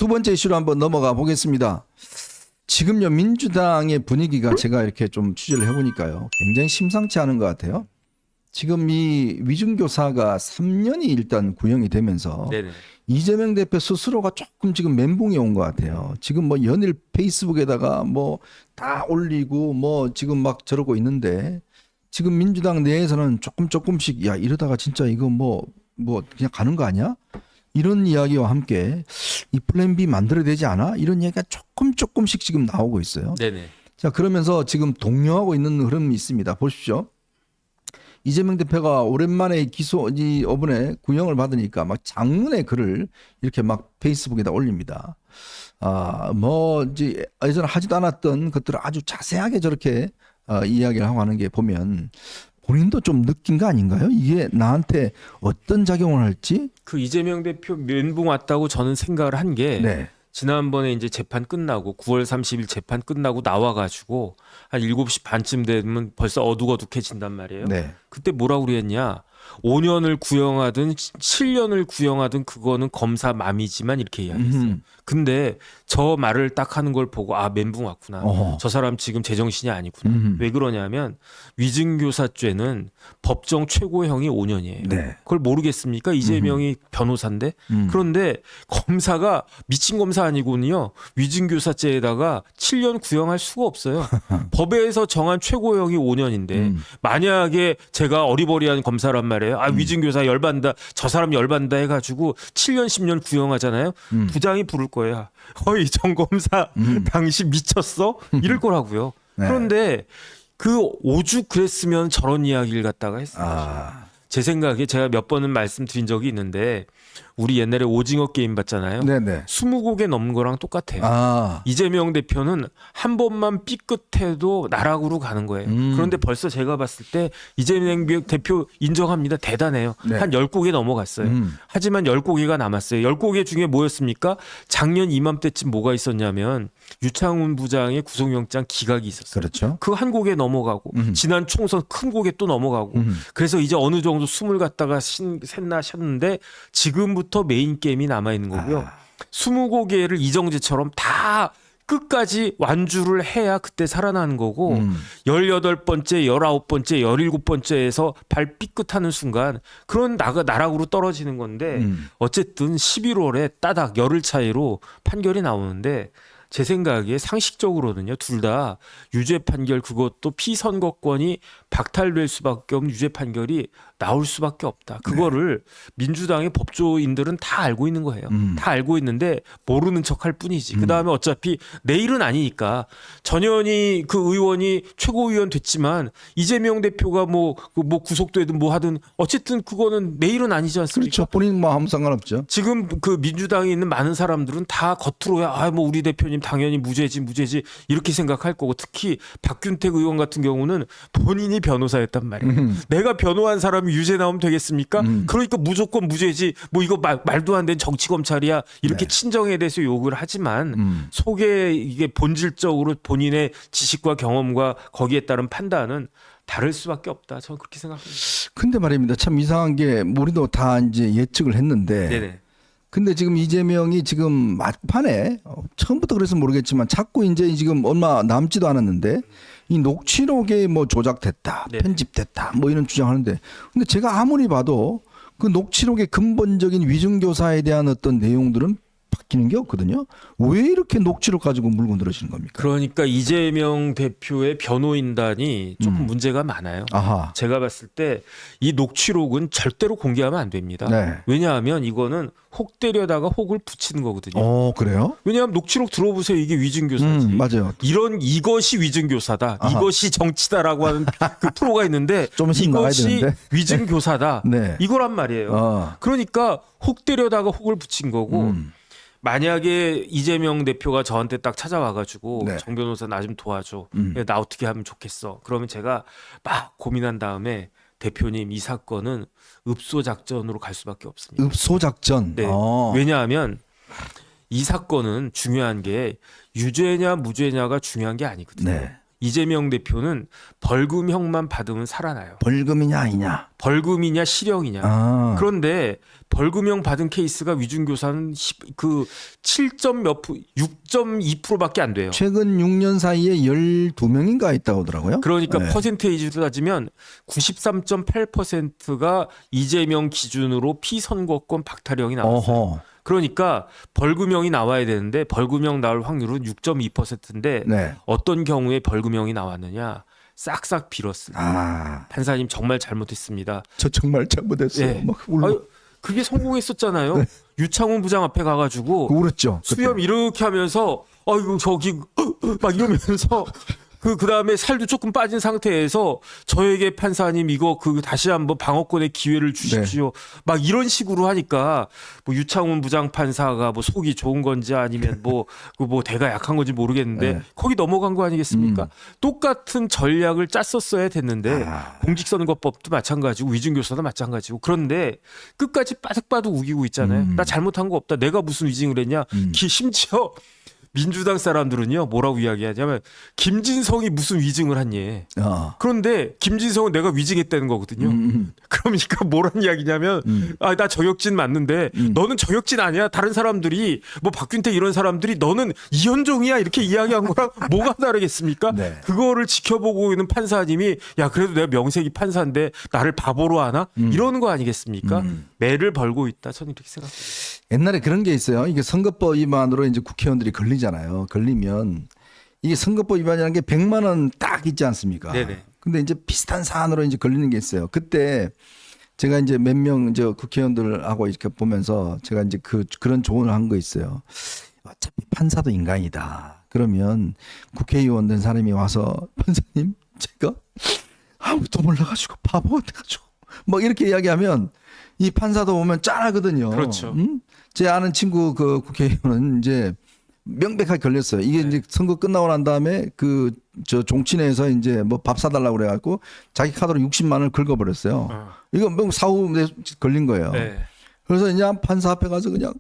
두 번째 이슈로 한번 넘어가 보겠습니다. 지금요 민주당의 분위기가 제가 이렇게 좀 취재를 해보니까요 굉장히 심상치 않은 것 같아요. 지금 이 위중교사가 3년이 일단 구형이 되면서 네네. 이재명 대표 스스로가 조금 지금 멘붕이 온 것 같아요. 지금 뭐 연일 페이스북에다가 뭐 다 올리고 뭐 지금 막 저러고 있는데 지금 민주당 내에서는 조금씩 야 이러다가 진짜 이거 뭐 그냥 가는 거 아니야? 이런 이야기와 함께 이 플랜 B 만들어야 되지 않아? 이런 이야기가 조금씩 지금 나오고 있어요. 네네. 자, 그러면서 지금 동요하고 있는 흐름이 있습니다. 보십시오. 이재명 대표가 오랜만에 이번에 구형을 받으니까 막 장문의 글을 이렇게 막 페이스북에다 올립니다. 이제 예전에 하지도 않았던 것들을 아주 자세하게 저렇게 이야기를 하고 하는 게 보면 본인도 좀 느낀 거 아닌가요? 이게 나한테 어떤 작용을 할지? 그 이재명 대표 멘붕 왔다고 저는 생각을 한 게 네. 지난번에 이제 재판 끝나고 9월 30일 재판 끝나고 나와가지고 한 7시 반쯤 되면 벌써 어둑어둑해진단 말이에요. 네. 그때 뭐라고 그랬냐? 5년을 구형하든 7년을 구형하든 그거는 검사 맘이지만 이렇게 이야기했어요. 근데 저 말을 딱 하는 걸 보고 멘붕 왔구나. 어허. 저 사람 지금 제정신이 아니구나. 왜 그러냐면 위증교사죄는 법정 최고형이 5년이에요. 네. 그걸 모르겠습니까? 이재명이 변호사인데. 그런데 검사가 미친 검사 아니군요. 위증교사죄에다가 7년 구형할 수가 없어요. 법에서 정한 최고형이 5년인데 만약에 제가 어리버리한 검사란 말이에요. 위증교사 열받는다. 저 사람 열받는다 해가지고 7년 10년 구형하잖아요. 부장이 부를 거예요. 이 정 검사 당시 미쳤어? 이럴 거라고요. 네. 그런데 그 오죽 그랬으면 저런 이야기를 갖다가 했어요. 제 생각에 제가 몇 번은 말씀드린 적이 있는데 우리 옛날에 오징어 게임 봤잖아요. 네네. 20곡에 넘는 거랑 똑같아요. 이재명 대표는 한 번만 삐끗해도 나락으로 가는 거예요. 그런데 벌써 제가 봤을 때 이재명 대표 인정합니다. 대단해요. 네. 한 10곡에 넘어갔어요. 하지만 10곡이가 남았어요. 10곡의 중에 뭐였습니까? 작년 이맘때쯤 뭐가 있었냐면 유창훈 부장의 구속영장 기각이 있었어요. 그렇죠. 그 한 곡에 넘어가고 지난 총선 큰 곡에 또 넘어가고 그래서 이제 어느 정도 숨을 갖다가 샜나 셨는데 지금부터 메인 게임이 남아있는 거고요. 20곡에를 이정재처럼 다 끝까지 완주를 해야 그때 살아나는 거고 18번째, 19번째, 17번째에서 발 삐끗하는 순간 그런 나락으로 떨어지는 건데 어쨌든 11월에 따닥 열흘 차이로 판결이 나오는데 제 생각에 상식적으로는요. 둘 다 유죄 판결 그것도 피선거권이 박탈될 수밖에 없는 유죄 판결이 나올 수밖에 없다. 그거를 민주당의 법조인들은 다 알고 있는 거예요. 다 알고 있는데 모르는 척할 뿐이지. 그다음에 어차피 내일은 아니니까 전현희 그 의원이 최고위원 됐지만 이재명 대표가 뭐 구속되든 뭐 하든 어쨌든 그거는 내일은 아니지 않습니까? 그렇죠. 본인 뭐 아무 상관없죠. 지금 그 민주당에 있는 많은 사람들은 다 겉으로야 뭐 우리 대표님 당연히 무죄지 이렇게 생각할 거고 특히 박균택 의원 같은 경우는 본인이 변호사였단 말이에요. 내가 변호한 사람이 유죄 나오면 되겠습니까? 그러니까 무조건 무죄지 뭐 이거 말도 안 되는 정치 검찰이야 이렇게 네. 친정에 대해서 욕을 하지만 속에 이게 본질적으로 본인의 지식과 경험과 거기에 따른 판단은 다를 수밖에 없다. 저는 그렇게 생각합니다. 근데 말입니다. 참 이상한 게 우리도 다 이제 예측을 했는데 네네. 근데 지금 이재명이 지금 막판에 처음부터 그래서 모르겠지만 자꾸 이제 지금 얼마 남지도 않았는데 이 녹취록에 뭐 조작됐다, 네. 편집됐다, 뭐 이런 주장하는데 근데 제가 아무리 봐도 그 녹취록의 근본적인 위증교사에 대한 어떤 내용들은 바뀌는 게 없거든요. 왜 이렇게 녹취록 가지고 물고 늘으시는 겁니까? 그러니까 이재명 대표의 변호인단이 조금 문제가 많아요. 아하. 제가 봤을 때 이 녹취록은 절대로 공개하면 안 됩니다. 네. 왜냐하면 이거는 혹 때려다가 혹을 붙이는 거거든요. 그래요? 왜냐하면 녹취록 들어보세요. 이게 위증교사지. 맞아요. 이것이 위증교사다. 아하. 이것이 정치다라고 하는 그 프로가 있는데 좀 있으면 나와야 이것이 되는데. 위증교사다. 네. 이거란 말이에요. 그러니까 혹 때려다가 혹을 붙인 거고 만약에 이재명 대표가 저한테 딱 찾아와가지고 네. 정 변호사 나 좀 도와줘. 나 어떻게 하면 좋겠어. 그러면 제가 막 고민한 다음에 대표님 이 사건은 읍소 작전으로 갈 수밖에 없습니다. 읍소 작전. 네. 왜냐하면 이 사건은 중요한 게 유죄냐 무죄냐가 중요한 게 아니거든요. 네. 이재명 대표는 벌금형만 받으면 살아나요. 벌금이냐 아니냐. 벌금이냐 실형이냐. 아. 그런데 벌금형 받은 케이스가 위중교사는 6.2%밖에 안 돼요. 최근 6년 사이에 12명인가 있다고 하더라고요. 그러니까 네. 퍼센테이지로 따지면 93.8%가 이재명 기준으로 피선거권 박탈형이 나왔어요. 어허. 그러니까 벌금형이 나와야 되는데 벌금형 나올 확률은 6.2%인데 네. 어떤 경우에 벌금형이 나왔느냐? 싹싹 빌었습니다. 아, 판사님 정말 잘못했습니다. 저 정말 잘못했어요. 네. 막 울고 아유, 그게 성공했었잖아요. 네. 유창훈 부장 앞에 가가지고 울었죠. 그때. 수염 이렇게 하면서 아이고 저기 막 이러면서 그다음에 살도 조금 빠진 상태에서 저에게 판사님 이거 다시 한번 방어권의 기회를 주십시오. 네. 막 이런 식으로 하니까 뭐 유창훈 부장 판사가 뭐 속이 좋은 건지 아니면 뭐 대가 약한 건지 모르겠는데 네. 거기 넘어간 거 아니겠습니까? 똑같은 전략을 짰었어야 됐는데 아. 공직선거법도 마찬가지고 위증교사도 마찬가지고 그런데 끝까지 빠득빠득 우기고 있잖아요. 나 잘못한 거 없다. 내가 무슨 위증을 했냐? 심지어 민주당 사람들은요 뭐라고 이야기하냐면 김진성이 무슨 위증을 했니? 그런데 김진성은 내가 위증했다는 거거든요. 그러니까 뭐란 이야기냐면 아, 나 저격진 맞는데 너는 저격진 아니야. 다른 사람들이 뭐 박균택 이런 사람들이 너는 이현종이야 이렇게 이야기한 거랑 뭐가 다르겠습니까? 네. 그거를 지켜보고 있는 판사님이 야 그래도 내가 명색이 판사인데 나를 바보로 하나? 이러는 거 아니겠습니까? 매를 벌고 있다. 저는 이렇게 생각합니다. 옛날에 그런 게 있어요. 이게 선거법 위반으로 이제 국회의원들이 걸리잖아요. 걸리면 이게 선거법 위반이라는 게 100만 원 딱 있지 않습니까? 네네. 근데 이제 비슷한 사안으로 이제 걸리는 게 있어요. 그때 제가 이제 몇 명 이제 국회의원들하고 이렇게 보면서 제가 이제 그런 조언을 한 거 있어요. 어차피 판사도 인간이다. 그러면 국회의원 된 사람이 와서 판사님 제가 아무것도 몰라가지고 바보가 돼가지고 뭐 이렇게 이야기하면 이 판사도 보면 짠하거든요. 그렇죠. 제 아는 친구 그 국회의원은 이제 명백하게 걸렸어요. 이게 이제 선거 끝나고 난 다음에 저 종친회에서 이제 뭐 밥 사달라고 그래갖고 자기 카드로 60만 원을 긁어버렸어요. 이거 뭐 사후 걸린 거예요. 네. 그래서 그냥 판사 앞에 가서 그냥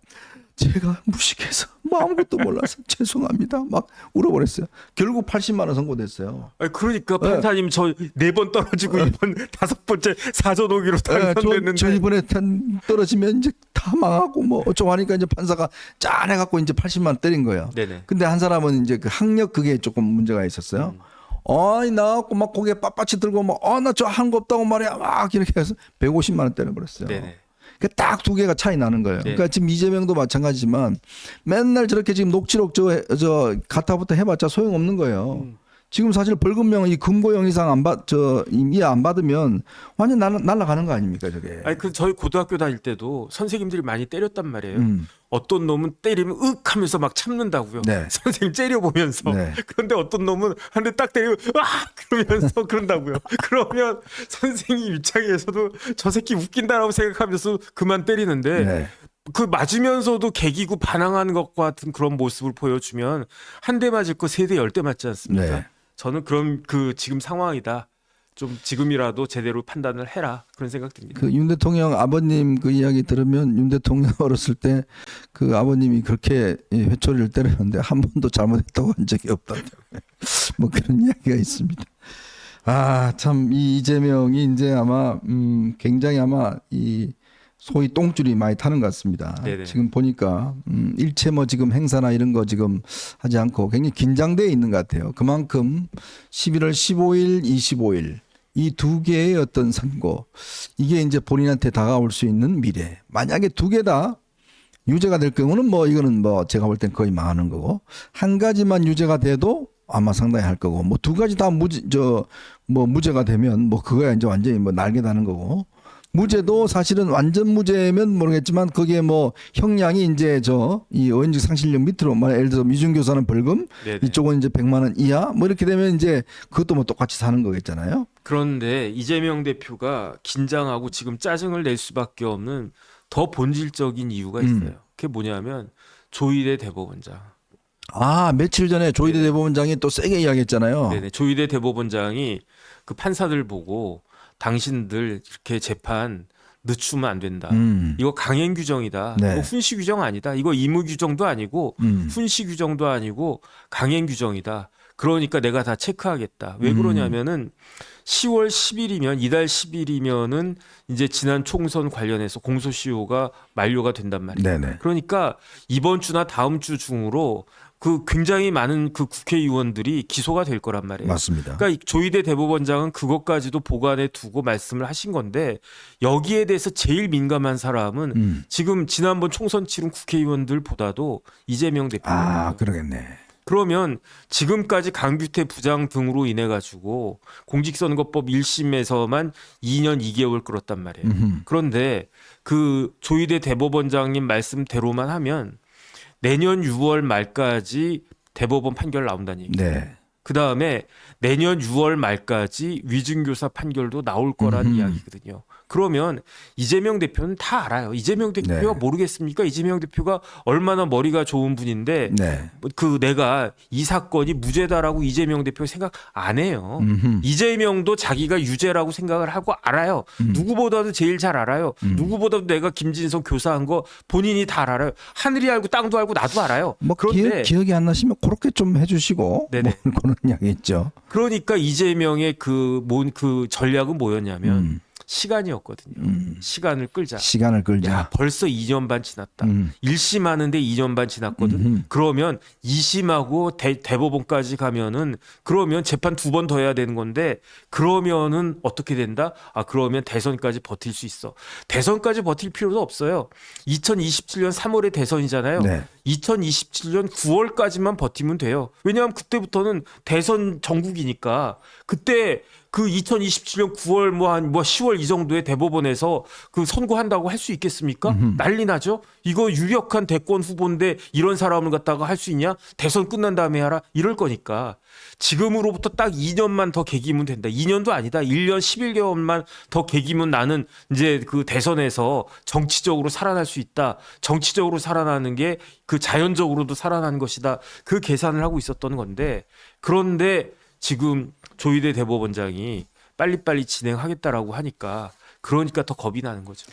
제가 무식해서 뭐 아무것도 몰라서 죄송합니다. 막 울어버렸어요. 결국 80만 원 선고됐어요. 아니, 그러니까 판사님 저 4번 떨어지고 이번 5번째 사전 오기로 당선됐는데 저 이번에 떨어지면 이제 다 망하고 뭐 어쩌고 하니까 이제 판사가 짠해갖고 이제 80만 원 때린 거예요. 네네. 근데 한 사람은 이제 그 학력 그게 조금 문제가 있었어요. 아니 나갖고 막 고개 빳빳이 들고 막 나 저 한 거 없다고 말이야 막 이렇게 해서 150만 원 때려버렸어요. 네네. 딱 두 개가 차이 나는 거예요. 그러니까 지금 이재명도 마찬가지지만 맨날 저렇게 지금 녹취록 저 가타부터 해봤자 소용없는 거예요. 지금 사실 벌금형 이 금고형 이상 이해 안 받으면 완전 날아가는 거 아닙니까 저게. 아니 저희 고등학교 다닐 때도 선생님들이 많이 때렸단 말이에요. 어떤 놈은 때리면 윽 하면서 막 참는다고요. 네. 선생님 째려보면서. 네. 그런데 어떤 놈은 한 대 딱 때리고 그러면서 그런다고요. 그러면 선생님 입장에서도 저 새끼 웃긴다라고 생각하면서 그만 때리는데 네. 그 맞으면서도 개기고 반항하는 것과 같은 그런 모습을 보여주면 한 대 맞을 거 3대 10대 맞지 않습니까? 네. 저는 그럼 지금 상황이다. 좀 지금이라도 제대로 판단을 해라. 그런 생각 듭니다. 그 윤 대통령 아버님 그 이야기 들으면 윤 대통령 어렸을 때 그 아버님이 그렇게 회초리를 때렸는데 한 번도 잘못했다고 한 적이 없다고 뭐 그런 이야기가 있습니다. 아, 참 이 이재명이 이제 아마 굉장히 아마 이 소위 똥줄이 많이 타는 것 같습니다. 네네. 지금 보니까 일체 뭐 지금 행사나 이런 거 지금 하지 않고 굉장히 긴장되어 있는 것 같아요. 그만큼 11월 15일, 25일 이 두 개의 어떤 선고 이게 이제 본인한테 다가올 수 있는 미래. 만약에 두 개 다 유죄가 될 경우는 뭐 이거는 뭐 제가 볼 땐 거의 망하는 거고 한 가지만 유죄가 돼도 아마 상당히 할 거고 뭐 두 가지 다 무죄가 되면 뭐 그거야 이제 완전히 뭐 날개 다는 거고 무죄도 사실은 완전 무죄면 모르겠지만 거기에 뭐 형량이 이제 이 의원직 상실령 밑으로 예를 들어서 미준교사는 벌금 네네. 이쪽은 이제 100만 원 이하 뭐 이렇게 되면 이제 그것도 뭐 똑같이 사는 거겠잖아요. 그런데 이재명 대표가 긴장하고 지금 짜증을 낼 수밖에 없는 더 본질적인 이유가 있어요. 그게 뭐냐면 조희대 대법원장. 아, 며칠 전에 조희대 대법원장이 또 세게 이야기했잖아요. 네네. 조희대 대법원장이 그 판사들 보고 당신들 이렇게 재판 늦추면 안 된다. 이거 강행 규정이다. 네. 이거 훈시 규정 아니다. 이거 의무 규정도 아니고 훈시 규정도 아니고 강행 규정이다. 그러니까 내가 다 체크하겠다. 왜 그러냐면은 10월 10일이면 이달 10일이면은 이제 지난 총선 관련해서 공소시효가 만료가 된단 말이에요. 네네. 그러니까 이번 주나 다음 주 중으로 그 굉장히 많은 그 국회의원들이 기소가 될 거란 말이에요. 맞습니다. 그러니까 이 조희대 대법원장은 그것까지도 보관해 두고 말씀을 하신 건데 여기에 대해서 제일 민감한 사람은 지금 지난번 총선 치른 국회의원들보다도 이재명 대표예요. 아, 그러겠네. 그러면 지금까지 강규태 부장 등으로 인해 가지고 공직선거법 1심에서만 2년 2개월 끌었단 말이에요. 그런데 그 조희대 대법원장님 말씀대로만 하면 내년 6월 말까지 대법원 판결 나온다는 얘기예요. 네. 그다음에 내년 6월 말까지 위증교사 판결도 나올 거란 이야기거든요. 그러면 이재명 대표는 다 알아요. 이재명 대표가 네. 모르겠습니까? 이재명 대표가 얼마나 머리가 좋은 분인데 네. 그 내가 이 사건이 무죄다라고 이재명 대표 생각 안 해요. 이재명도 자기가 유죄라고 생각을 하고 알아요. 누구보다도 제일 잘 알아요. 누구보다도 내가 김진성 교사한 거 본인이 다 알아요. 하늘이 알고 땅도 알고 나도 알아요. 뭐 그런데 기억이 안 나시면 그렇게 좀 해주시고 네네. 뭐 그런 이야기 있죠. 그러니까 이재명의 그 전략은 뭐였냐면 시간이었거든요. 시간을 끌자. 시간을 끌자. 야, 벌써 2년 반 지났다. 1심하는데 2년 반 지났거든. 그러면 2심하고 대법원까지 가면은 그러면 재판 2번 더 해야 되는 건데 그러면은 어떻게 된다? 아, 그러면 대선까지 버틸 수 있어. 대선까지 버틸 필요도 없어요. 2027년 3월에 대선이잖아요. 네. 2027년 9월까지만 버티면 돼요. 왜냐하면 그때부터는 대선 전국이니까 그때 그 2027년 9월 한 10월 이 정도에 대법원에서 그 선고한다고 할 수 있겠습니까? 난리 나죠. 이거 유력한 대권 후보인데 이런 사람을 갖다가 할 수 있냐? 대선 끝난 다음에 하라 이럴 거니까 지금으로부터 딱 2년만 더 개기면 된다. 2년도 아니다. 1년 11개월만 더 개기면 나는 이제 그 대선에서 정치적으로 살아날 수 있다. 정치적으로 살아나는 게 그 자연적으로도 살아나는 것이다. 그 계산을 하고 있었던 건데 그런데 지금 조희대 대법원장이 빨리빨리 진행하겠다라고 하니까 그러니까 더 겁이 나는 거죠.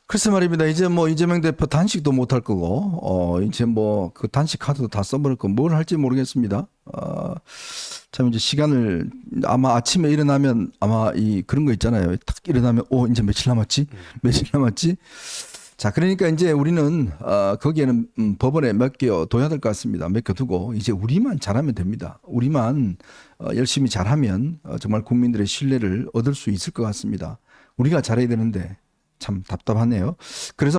글쎄 말입니다. 이제 뭐 이재명 대표 단식도 못 할 거고, 이제 뭐 그 단식 카드도 다 써버릴 거 뭘 할지 모르겠습니다. 참 이제 시간을 아마 아침에 일어나면 아마 그런 거 있잖아요. 딱 일어나면 이제 며칠 남았지? 며칠 남았지? 자, 그러니까 이제 우리는 거기에는 법원에 맡겨둬야 될 것 같습니다. 맡겨두고 이제 우리만 잘하면 됩니다. 우리만 열심히 잘하면 정말 국민들의 신뢰를 얻을 수 있을 것 같습니다. 우리가 잘해야 되는데 참 답답하네요. 그래서